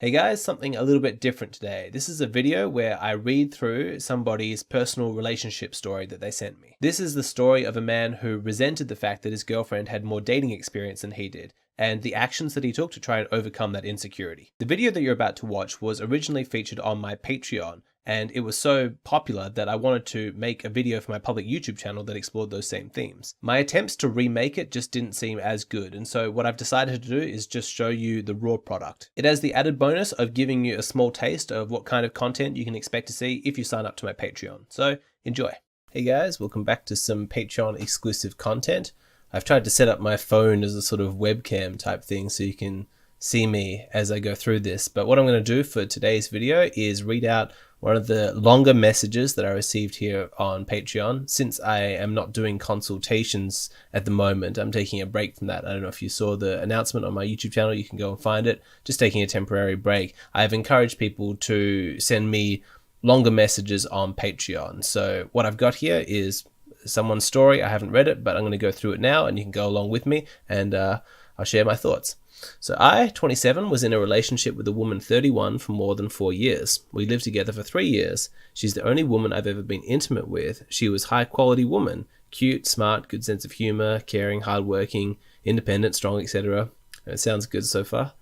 Hey guys, something a little bit different today. This is a video where I read through somebody's personal relationship story that they sent me. This is the story of a man who resented the fact that his girlfriend had more dating experience than he did, and the actions that he took to try and overcome that insecurity. The video that you're about to watch was originally featured on my Patreon, and it was so popular that I wanted to make a video for my public YouTube channel that explored those same themes. My attempts to remake it just didn't seem as good, and so what I've decided to do is just show you the raw product. It has the added bonus of giving you a small taste of what kind of content you can expect to see if you sign up to my Patreon. So enjoy. Hey guys, welcome back to some Patreon exclusive content. I've tried to set up my phone as a sort of webcam type thing so you can see me as I go through this, but what I'm going to do for today's video is read out one of the longer messages that I received here on Patreon. Since I am not doing consultations at the moment, I'm taking a break from that. I don't know if you saw the announcement on my YouTube channel, you can go and find it. Just taking a temporary break. I've encouraged people to send me longer messages on Patreon. So what I've got here is someone's story. I haven't read it, but I'm going to go through it now and you can go along with me and I'll share my thoughts. So I, 27, was in a relationship with a woman 31 for more than 4 years. We lived together for 3 years. She's the only woman I've ever been intimate with. She was a high-quality woman, cute, smart, good sense of humor, caring, hardworking, independent, strong, etc. It sounds good so far.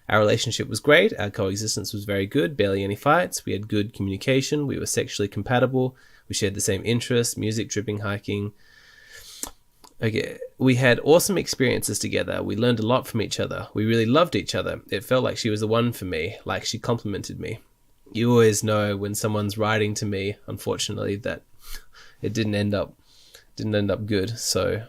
Our relationship was great. Our coexistence was very good, barely any fights. We had good communication. We were sexually compatible. We shared the same interests, music, tripping, hiking. Okay, we had awesome experiences together. We learned a lot from each other. We really loved each other. It felt like she was the one for me, like she complimented me. You always know when someone's writing to me, unfortunately, that it didn't end up good. So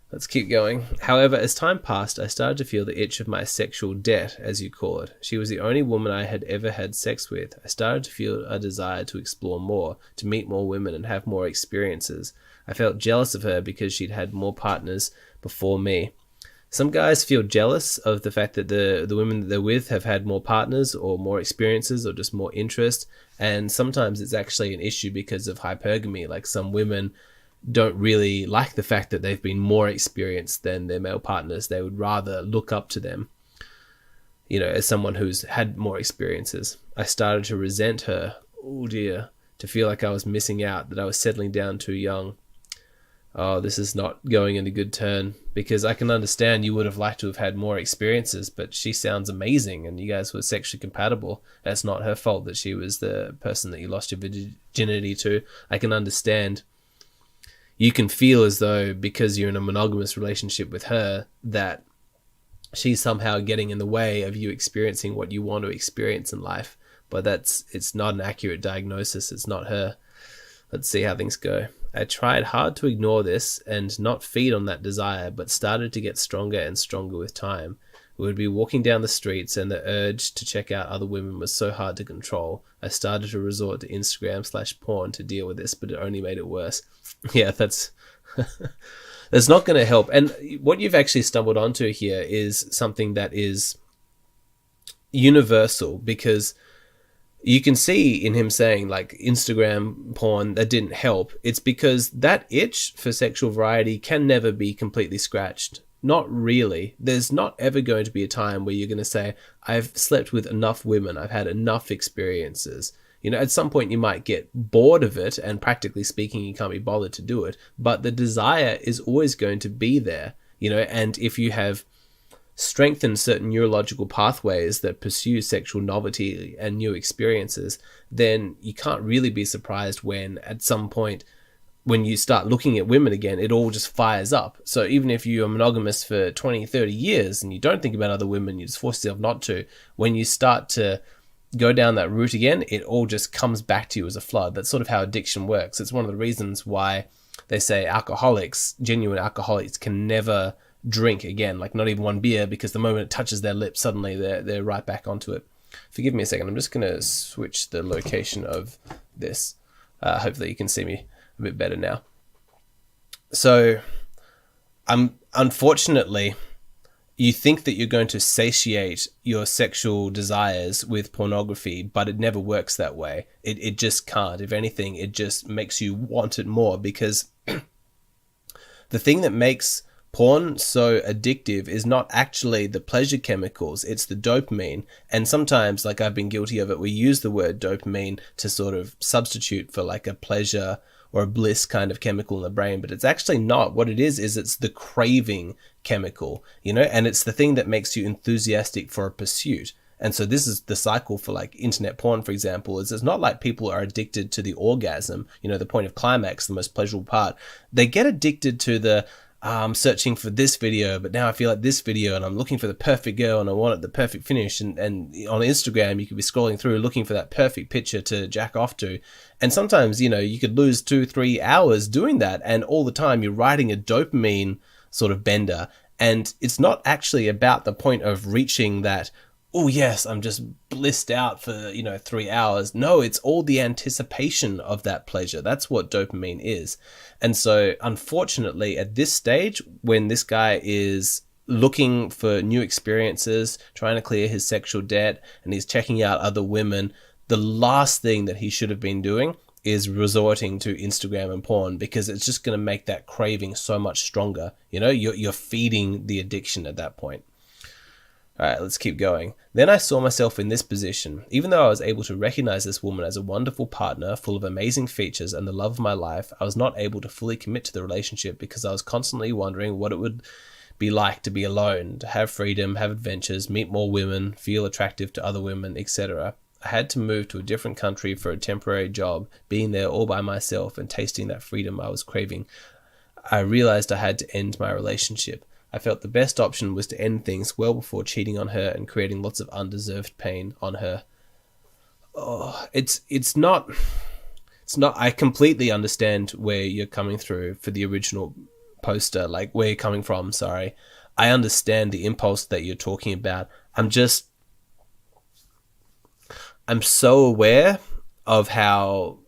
let's keep going. However, as time passed, I started to feel the itch of my sexual debt, as you call it. She was the only woman I had ever had sex with. I started to feel a desire to explore more, to meet more women and have more experiences. I felt jealous of her because she'd had more partners before me. Some guys feel jealous of the fact that the women that they're with have had more partners or more experiences or just more interest. And sometimes it's actually an issue because of hypergamy. Like some women don't really like the fact that they've been more experienced than their male partners. They would rather look up to them, you know, as someone who's had more experiences. I started to resent her. Oh dear. To feel like I was missing out, that I was settling down too young. Oh, this is not going in a good turn, because I can understand you would have liked to have had more experiences, but she sounds amazing and you guys were sexually compatible. That's not her fault that she was the person that you lost your virginity to. I can understand. You can feel as though because you're in a monogamous relationship with her that she's somehow getting in the way of you experiencing what you want to experience in life, but it's not an accurate diagnosis. It's not her. Let's see how things go. I tried hard to ignore this and not feed on that desire, but started to get stronger and stronger with time. We would be walking down the streets and the urge to check out other women was so hard to control. I started to resort to Instagram/porn to deal with this, but it only made it worse. Yeah, that's not going to help. And what you've actually stumbled onto here is something that is universal, because you can see in him saying like Instagram porn, that didn't help. It's because that itch for sexual variety can never be completely scratched. Not really. There's not ever going to be a time where you're going to say, I've slept with enough women. I've had enough experiences. You know, at some point you might get bored of it and practically speaking, you can't be bothered to do it. But the desire is always going to be there, you know, and if you have strengthen certain neurological pathways that pursue sexual novelty and new experiences, then you can't really be surprised when at some point when you start looking at women again, it all just fires up. So even if you're monogamous for 20, 30 years and you don't think about other women, you just force yourself not to, when you start to go down that route again, it all just comes back to you as a flood. That's sort of how addiction works. It's one of the reasons why they say alcoholics, genuine alcoholics, can never drink again, like not even one beer, because the moment it touches their lips, suddenly they're right back onto it. Forgive me a second, I'm just going to switch the location of this. Hopefully you can see me a bit better now. So unfortunately, you think that you're going to satiate your sexual desires with pornography, but it never works that way. It just can't. If anything, it just makes you want it more, because the thing that makes porn so addictive is not actually the pleasure chemicals, it's the dopamine. And sometimes, like I've been guilty of it, we use the word dopamine to sort of substitute for like a pleasure or a bliss kind of chemical in the brain, but it's actually not. What it is it's the craving chemical, and it's the thing that makes you enthusiastic for a pursuit. And so this is the cycle for like internet porn, for example, is it's not like people are addicted to the orgasm, the point of climax, the most pleasurable part. They get addicted to the I'm searching for this video, but now I feel like this video, and I'm looking for the perfect girl, and I want it the perfect finish. And on Instagram, you could be scrolling through looking for that perfect picture to jack off to. And sometimes, you could lose 2-3 hours doing that. And all the time you're riding a dopamine sort of bender. And it's not actually about the point of reaching that, oh yes, I'm just blissed out for, 3 hours. No, it's all the anticipation of that pleasure. That's what dopamine is. And so unfortunately at this stage, when this guy is looking for new experiences, trying to clear his sexual debt, and he's checking out other women, the last thing that he should have been doing is resorting to Instagram and porn, because it's just going to make that craving so much stronger. You're feeding the addiction at that point. All right, let's keep going. Then I saw myself in this position. Even though I was able to recognize this woman as a wonderful partner, full of amazing features and the love of my life, I was not able to fully commit to the relationship because I was constantly wondering what it would be like to be alone, to have freedom, have adventures, meet more women, feel attractive to other women, etc. I had to move to a different country for a temporary job, being there all by myself and tasting that freedom I was craving. I realized I had to end my relationship. I felt the best option was to end things well before cheating on her and creating lots of undeserved pain on her. Oh, it's not, I completely understand where you're coming through for the original poster, like where you're coming from, sorry. I understand the impulse that you're talking about. I'm so aware of how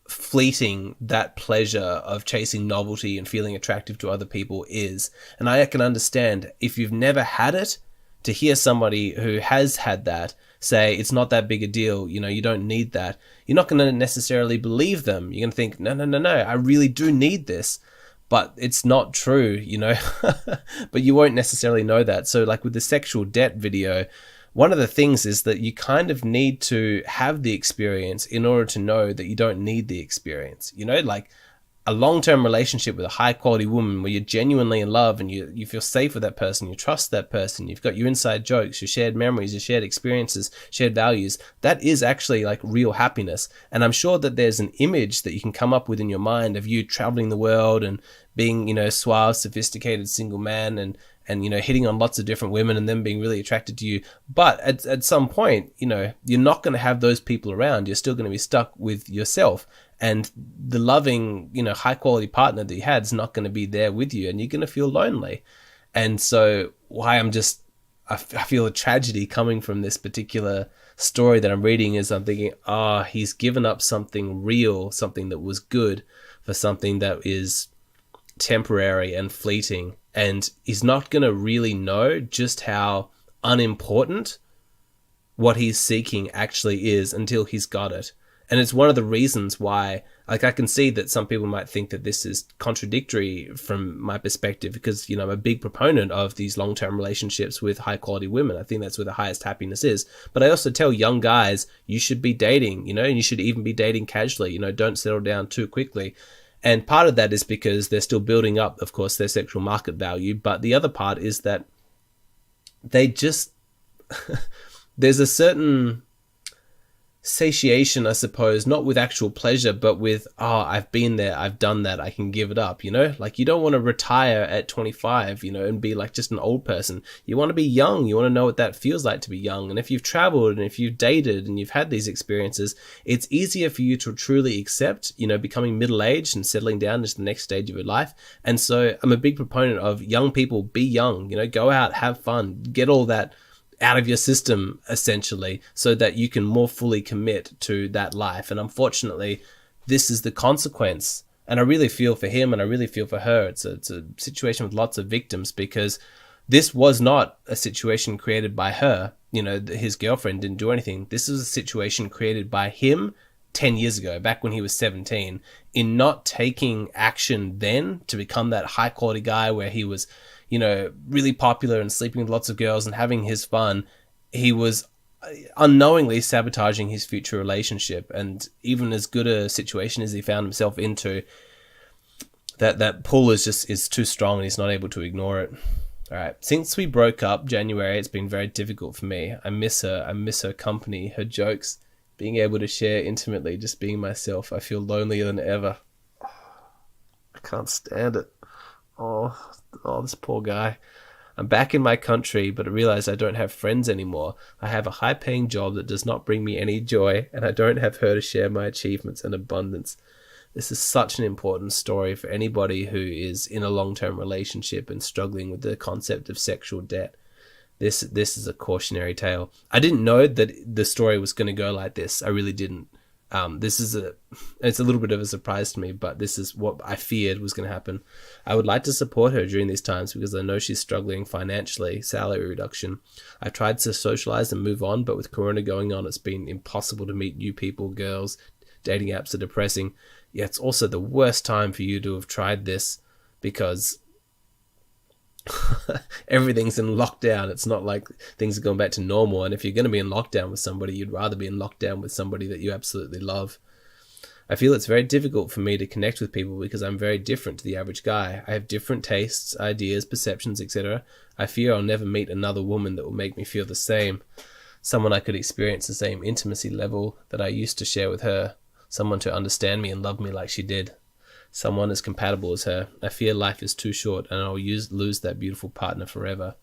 fleeting that pleasure of chasing novelty and feeling attractive to other people is. And I can understand, if you've never had it, to hear somebody who has had that say it's not that big a deal, you don't need that, you're not going to necessarily believe them. You're going to think, no, I really do need this. But it's not true, but you won't necessarily know that. So like with the sexual debt video, one of the things is that you kind of need to have the experience in order to know that you don't need the experience. Like a long-term relationship with a high-quality woman where you're genuinely in love and you feel safe with that person, you trust that person, you've got your inside jokes, your shared memories, your shared experiences, shared values. That is actually like real happiness. And I'm sure that there's an image that you can come up with in your mind of you traveling the world and being, suave, sophisticated single man and hitting on lots of different women and them being really attracted to you. But at some point, you're not going to have those people around. You're still going to be stuck with yourself. And the loving, high quality partner that you had is not going to be there with you, and you're going to feel lonely. And so why I feel a tragedy coming from this particular story that I'm reading is I'm thinking, he's given up something real, something that was good for something that is temporary and fleeting. And he's not going to really know just how unimportant what he's seeking actually is until he's got it. And it's one of the reasons why, like, I can see that some people might think that this is contradictory from my perspective because, I'm a big proponent of these long-term relationships with high-quality women. I think that's where the highest happiness is. But I also tell young guys, you should be dating, and you should even be dating casually, don't settle down too quickly. And part of that is because they're still building up, of course, their sexual market value. But the other part is that they just, there's a certain satiation, I suppose, not with actual pleasure, but with, I've been there, I've done that, I can give it up, Like you don't want to retire at 25, and be like just an old person. You want to be young, you want to know what that feels like to be young. And if you've traveled and if you've dated and you've had these experiences, it's easier for you to truly accept, becoming middle-aged and settling down into the next stage of your life. And so I'm a big proponent of young people, be young, go out, have fun, get all that out of your system essentially so that you can more fully commit to that life. And unfortunately, this is the consequence. And I really feel for him and I really feel for her. It's a situation with lots of victims because this was not a situation created by her. His girlfriend didn't do anything. This is a situation created by him 10 years ago, back when he was 17, in not taking action then to become that high quality guy where he was, really popular and sleeping with lots of girls and having his fun, he was unknowingly sabotaging his future relationship. And even as good a situation as he found himself into, that pull is too strong and he's not able to ignore it. All right. Since we broke up January, it's been very difficult for me. I miss her. I miss her company, her jokes, being able to share intimately, just being myself. I feel lonelier than ever. I can't stand it. Oh, this poor guy. I'm back in my country, but I realize I don't have friends anymore. I have a high-paying job that does not bring me any joy, and I don't have her to share my achievements and abundance. This is such an important story for anybody who is in a long-term relationship and struggling with the concept of sexual debt. This is a cautionary tale. I didn't know that the story was going to go like this. I really didn't. It's a little bit of a surprise to me, but this is what I feared was going to happen. I would like to support her during these times because I know she's struggling financially, salary reduction. I've tried to socialize and move on, but with Corona going on, it's been impossible to meet new people, girls. Dating apps are depressing. Yeah, it's also the worst time for you to have tried this because everything's in lockdown. It's not like things are going back to normal. And if you're going to be in lockdown with somebody, you'd rather be in lockdown with somebody that you absolutely love. I feel it's very difficult for me to connect with people because I'm very different to the average guy. I have different tastes, ideas, perceptions, etc. I fear I'll never meet another woman that will make me feel the same. Someone I could experience the same intimacy level that I used to share with her. Someone to understand me and love me like she did. Someone as compatible as her. I fear life is too short and I'll lose that beautiful partner forever.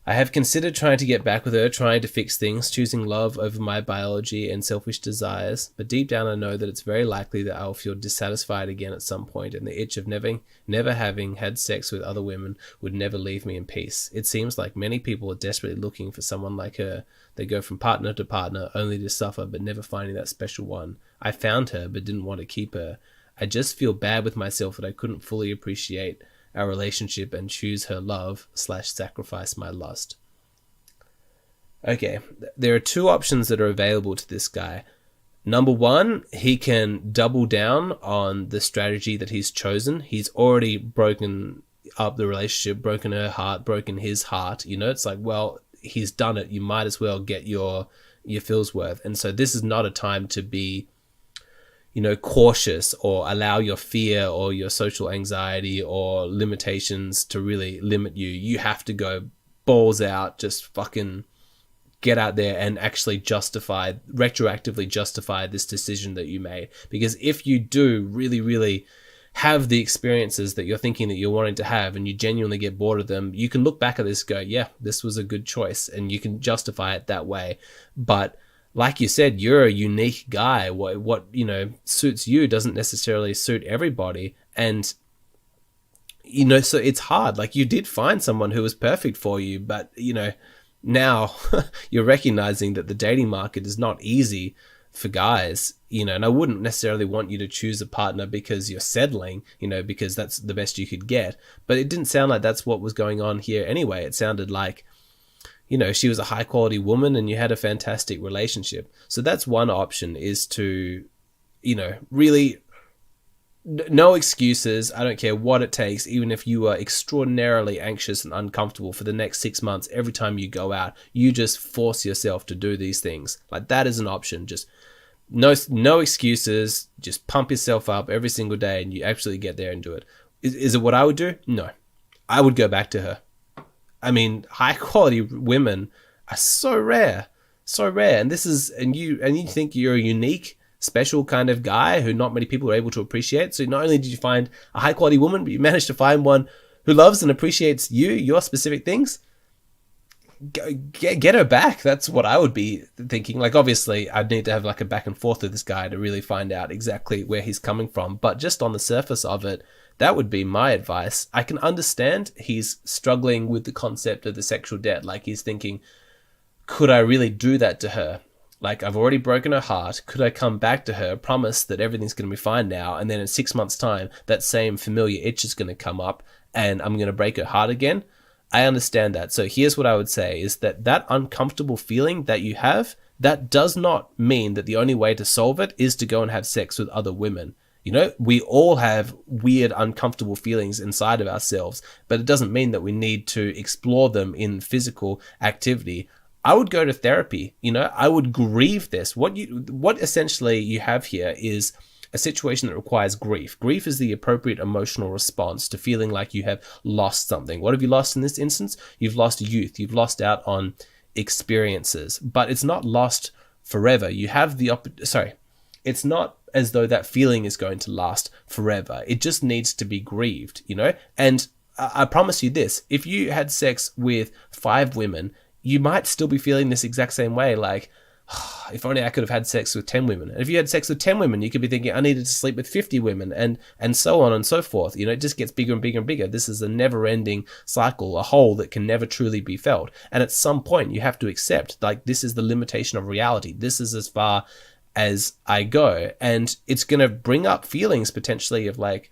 I have considered trying to get back with her, trying to fix things, choosing love over my biology and selfish desires, but deep down I know that it's very likely that I'll feel dissatisfied again at some point, and the itch of never having had sex with other women would never leave me in peace. It seems like many people are desperately looking for someone like her. They go from partner to partner only to suffer but never finding that special one. I found her but didn't want to keep her. I just feel bad with myself that I couldn't fully appreciate our relationship and choose her love / sacrifice my lust. Okay, there are two options that are available to this guy. Number one, he can double down on the strategy that he's chosen. He's already broken up the relationship, broken her heart, broken his heart. It's like, well, he's done it. You might as well get your fill's worth. And so this is not a time to be cautious or allow your fear or your social anxiety or limitations to really limit you. You have to go balls out, just fucking get out there and actually retroactively justify this decision that you made. Because if you do really, really have the experiences that you're thinking that you're wanting to have and you genuinely get bored of them, you can look back at this and go, yeah, this was a good choice, and you can justify it that way. But like you said, you're a unique guy. What suits you doesn't necessarily suit everybody. And, so it's hard. Like, you did find someone who was perfect for you, but, now you're recognizing that the dating market is not easy for guys, and I wouldn't necessarily want you to choose a partner because you're settling, because that's the best you could get. But it didn't sound like that's what was going on here anyway. It sounded like, she was a high quality woman and you had a fantastic relationship. So that's one option, is to, really no excuses. I don't care what it takes. Even if you are extraordinarily anxious and uncomfortable for the next 6 months, every time you go out, you just force yourself to do these things. Like, that is an option. Just no excuses. Just pump yourself up every single day and you actually get there and do it. Is it what I would do? No. I would go back to her. I mean, high quality women are so rare. And you think you're a unique, special kind of guy who not many people are able to appreciate. So not only did you find a high quality woman, but you managed to find one who loves and appreciates your specific things. Get her back. That's what I would be thinking. Like, obviously I'd need to have like a back and forth with this guy to really find out exactly where he's coming from. But just on the surface of it, that would be my advice. I can understand he's struggling with the concept of the sexual debt. Like, he's thinking, could I really do that to her? Like, I've already broken her heart. Could I come back to her, promise that everything's going to be fine now, and then in 6 months' time, that same familiar itch is going to come up and I'm going to break her heart again? I understand that. So here's what I would say is that uncomfortable feeling that you have, that does not mean that the only way to solve it is to go and have sex with other women. You know, we all have weird, uncomfortable feelings inside of ourselves, but it doesn't mean that we need to explore them in physical activity. I would go to therapy. You know, I would grieve this. What essentially you have here is a situation that requires grief. Grief is the appropriate emotional response to feeling like you have lost something. What have you lost in this instance? You've lost youth. You've lost out on experiences, but it's not lost forever. You have the it's not as though that feeling is going to last forever. It just needs to be grieved, you know? And I promise you this, if you had sex with 5 women, you might still be feeling this exact same way, like, oh, if only I could have had sex with 10 women. And if you had sex with 10 women, you could be thinking, I needed to sleep with 50 women, and so on and so forth. You know, it just gets bigger and bigger and bigger. This is a never-ending cycle, a hole that can never truly be filled. And at some point, you have to accept, like, this is the limitation of reality. This is as far as I go. And it's going to bring up feelings potentially of like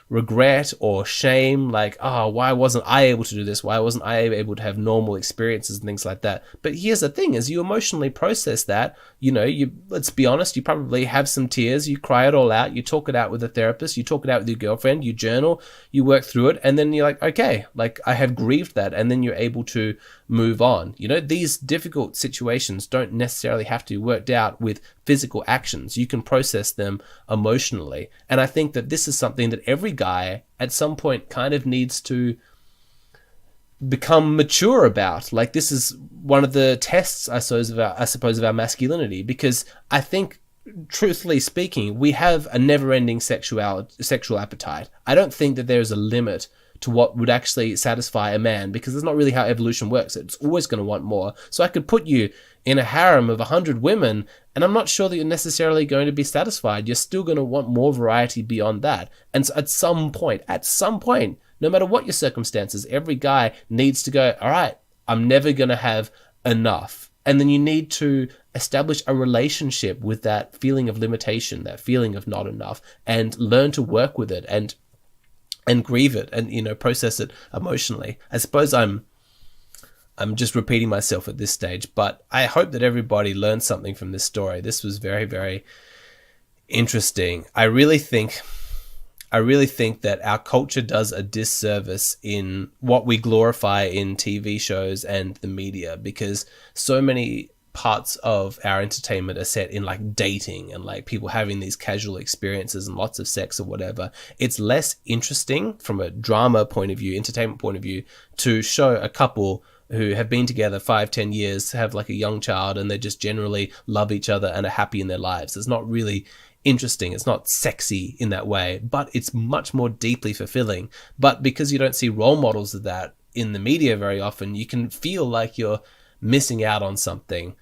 regret or shame, like, oh, why wasn't I able to do this? Why wasn't I able to have normal experiences and things like that? But here's the thing, as you emotionally process that, you know, let's be honest, you probably have some tears, you cry it all out, you talk it out with a therapist, you talk it out with your girlfriend, you journal, you work through it, and then you're like, okay, like I have grieved that, and then you're able to move on. You know, these difficult situations don't necessarily have to be worked out with physical actions. You can process them emotionally. And I think that this is something that every guy at some point kind of needs to become mature about. Like, this is one of the tests, I suppose, of our masculinity, because I think, truthfully speaking, we have a never-ending sexual appetite. I don't think that there's a limit to what would actually satisfy a man, because that's not really how evolution works. It's always going to want more. So I could put you in a harem of 100 women, and I'm not sure that you're necessarily going to be satisfied. You're still going to want more variety beyond that. And so at some point, no matter what your circumstances, every guy needs to go, all right, I'm never going to have enough. And then you need to establish a relationship with that feeling of limitation, that feeling of not enough, and learn to work with it and grieve it and, you know, process it emotionally. I suppose I'm just repeating myself at this stage, but I hope that everybody learned something from this story. This was very, very interesting. I really think that our culture does a disservice in what we glorify in TV shows and the media, because so many parts of our entertainment are set in like dating and like people having these casual experiences and lots of sex or whatever. It's less interesting from a drama point of view, entertainment point of view, to show a couple who have been together 5-10 years, have like a young child, and they just generally love each other and are happy in their lives. It's not really interesting. It's not sexy in that way, but it's much more deeply fulfilling. But because you don't see role models of that in the media very often, you can feel like you're missing out on something.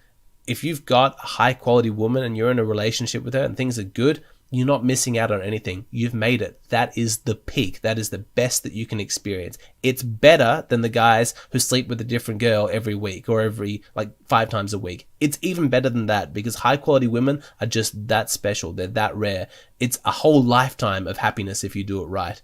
If you've got a high quality woman and you're in a relationship with her and things are good, you're not missing out on anything. You've made it. That is the peak. That is the best that you can experience. It's better than the guys who sleep with a different girl every week or every 5 times a week. It's even better than that, because high quality women are just that special. They're that rare. It's a whole lifetime of happiness if you do it right.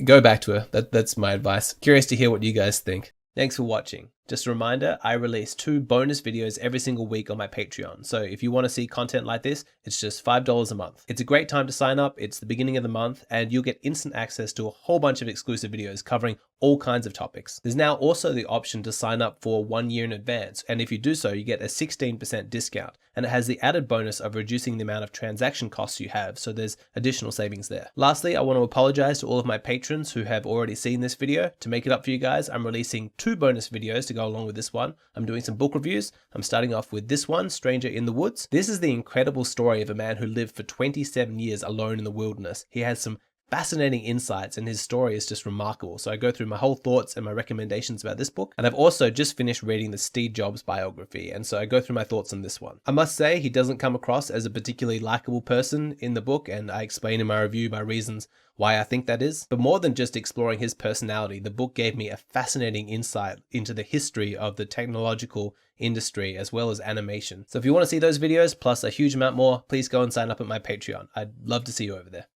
Go back to her. That's my advice. Curious to hear what you guys think. Thanks for watching. Just a reminder, I release 2 bonus videos every single week on my Patreon. So if you want to see content like this, it's just $5 a month. It's a great time to sign up. It's the beginning of the month, and you'll get instant access to a whole bunch of exclusive videos covering all kinds of topics. There's now also the option to sign up for 1 year in advance, and if you do so, you get a 16% discount, and it has the added bonus of reducing the amount of transaction costs you have, so there's additional savings there. Lastly, I want to apologize to all of my patrons who have already seen this video. To make it up for you guys, I'm releasing 2 bonus videos to go along with this one. I'm doing some book reviews. I'm starting off with this one, Stranger in the Woods. This is the incredible story of a man who lived for 27 years alone in the wilderness. He has some fascinating insights, and his story is just remarkable. So I go through my whole thoughts and my recommendations about this book. And I've also just finished reading the Steve Jobs biography, and so I go through my thoughts on this one. I must say, he doesn't come across as a particularly likable person in the book, and I explain in my review my reasons why I think that is. But more than just exploring his personality, the book gave me a fascinating insight into the history of the technological industry as well as animation. So if you want to see those videos plus a huge amount more, please go and sign up at my Patreon. I'd love to see you over there.